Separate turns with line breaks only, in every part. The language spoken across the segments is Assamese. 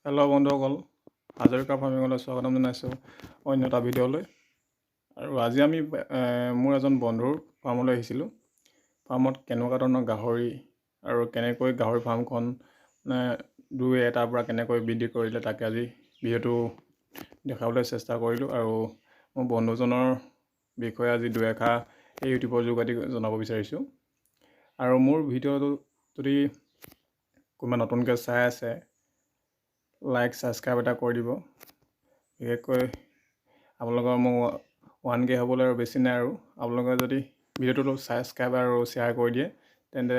হেল্ল' বন্ধুসকল, হাজৰিকা ফাৰ্মিঙলৈ স্বাগতম জনাইছোঁ অন্য এটা ভিডিঅ'লৈ। আৰু আজি আমি মোৰ এজন বন্ধুৰ ফাৰ্মলৈ আহিছিলোঁ। ফাৰ্মত কেনেকুৱা ধৰণৰ গাহৰি আৰু কেনেকৈ গাহৰি ফাৰ্মখন দুই এটাৰ পৰা কেনেকৈ বৃদ্ধি কৰিলে তাকে আজি ভিডিঅ'টো দেখাবলৈ চেষ্টা কৰিলোঁ। আৰু মোৰ বন্ধুজনৰ বিষয়ে আজি দুই এষাৰ এই ইউটিউবৰ যোগেদি জনাব বিচাৰিছোঁ। আৰু মোৰ ভিডিঅ'টো যদি কোনোবা নতুনকৈ চাই আছে, লাইক ছাবস্ক্ৰাইব এটা কৰি দিব। বিশেষকৈ আপোনালোকৰ মোৰ 1K হ'বলৈ আৰু বেছি নাই, আৰু আপোনালোকে যদি ভিডিঅ'টো ছাবস্ক্ৰাইব আৰু শ্বেয়াৰ কৰি দিয়ে তেন্তে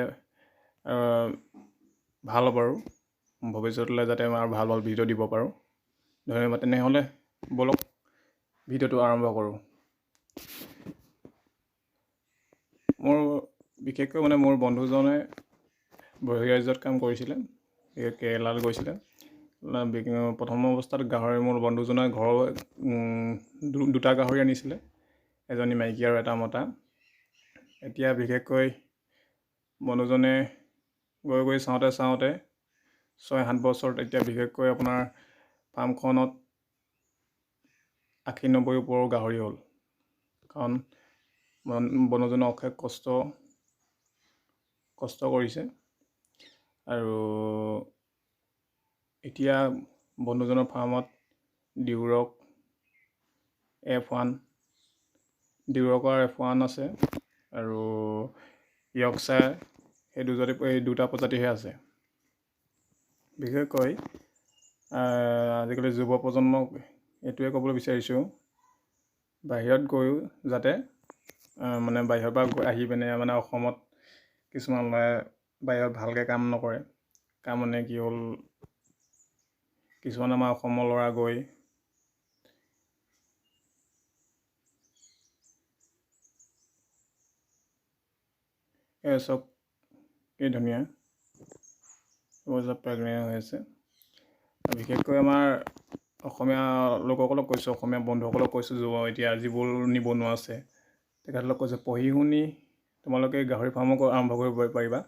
ভাল হ'ব, আৰু ভৱিষ্যতলৈ যাতে মই আৰু ভাল ভাল ভিডিঅ' দিব পাৰোঁ। ধন্যবাদ। তেনেহ'লে ব'লক ভিডিঅ'টো আৰম্ভ কৰোঁ। বিশেষকৈ মোৰ বন্ধুজনে বহিৰাজ্যত কাম কৰিছিলে, কেৰেলালৈ গৈছিলে। প্ৰথম অৱস্থাত গাহৰি মোৰ বন্ধুজনে ঘৰৰ দুটা গাহৰি আনিছিলে, এজনী মাইকী আৰু এটা মতা। এতিয়া বিশেষকৈ বন্ধুজনে গৈ চাওঁতে 6-7 বছৰত এতিয়া বিশেষকৈ আপোনাৰ ফাৰ্মখনত 80-90 ওপৰৰ গাহৰি হ'ল। কাৰণ বন্ধুজনে অশেষ কষ্ট কৰিছে। আৰু এতিয়া বন্ধুজনৰ ফাৰ্মত ডিউৰকৰ F1 আছে আৰু য়ৰ্কশ্বায়াৰ, এই দুটা প্ৰজাতিহে আছে। বিশেষকৈ আজিকালি যুৱ প্ৰজন্মক এইটোৱে ক'বলৈ বিচাৰিছোঁ, বাহিৰত গৈও যাতে বাহিৰৰ পৰা আহি পিনে অসমত কিছুমান ল'ৰাই বাহিৰত ভালকৈ কাম নকৰে। কি হ'ল, কিছুমান আমাৰ অসমৰ ল'ৰা গৈ চব কি ধুনীয়া প্ৰেগনেণ্ট হৈ আছে। বিশেষকৈ আমাৰ অসমীয়া লোকসকলক কৈছোঁ, অসমীয়া বন্ধুসকলক কৈছোঁ, এতিয়া যিবোৰ নিবনুৱা আছে তেখেতসকলক কৈছোঁ, পঢ়ি শুনি তোমালোকে গাহৰি ফাৰ্মো আৰম্ভ কৰিব পাৰিবা।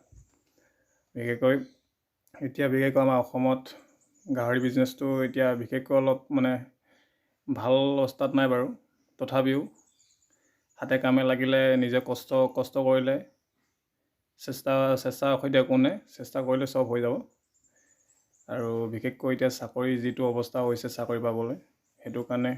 বিশেষকৈ আমাৰ অসমত গাহৰি বিজনেছটো এতিয়া বিশেষকৈ অলপ ভাল অৱস্থাত নাই বাৰু। তথাপিও হাতে কামে লাগিলে, নিজে কষ্ট কৰিলে, চেষ্টাৰ সৈতে একো নাই, চেষ্টা কৰিলে চব হৈ যাব। আৰু বিশেষকৈ এতিয়া চাকৰি যিটো অৱস্থা হৈছে চাকৰি পাবলৈ, সেইটো কাৰণে